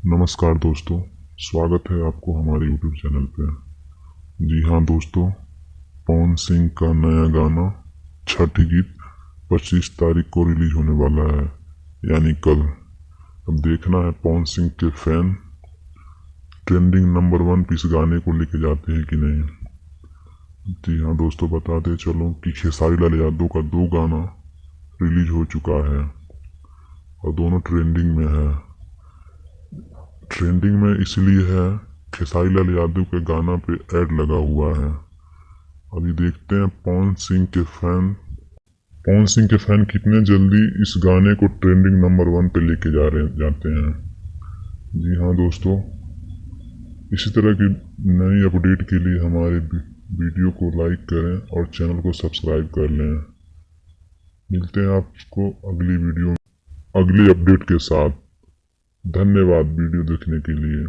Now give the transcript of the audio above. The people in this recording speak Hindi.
नमस्कार दोस्तों, स्वागत है आपको हमारे YouTube चैनल पे। जी हाँ दोस्तों, पवन सिंह का नया गाना छठी गीत 25 तारीख को रिलीज होने वाला है, यानी कल। अब देखना है पवन सिंह के फैन ट्रेंडिंग नंबर 1 पे इस गाने को लेके जाते हैं कि नहीं। जी हाँ दोस्तों, बताते चलो कि खेसारी लाल यादव का 2 गाना रिलीज हो चुका है और दोनों ट्रेंडिंग में है। ट्रेंडिंग में इसलिए है, खेसारी लाल यादव के गाना पे ऐड लगा हुआ है। अभी देखते हैं पवन सिंह के फैन कितने जल्दी इस गाने को ट्रेंडिंग नंबर 1 पे लेके जाते हैं। जी हाँ दोस्तों, इसी तरह की नई अपडेट के लिए हमारे वीडियो को लाइक करें और चैनल को सब्सक्राइब कर लें। मिलते हैं आपको अगली वीडियो अगली अपडेट के साथ। धन्यवाद वीडियो देखने के लिए।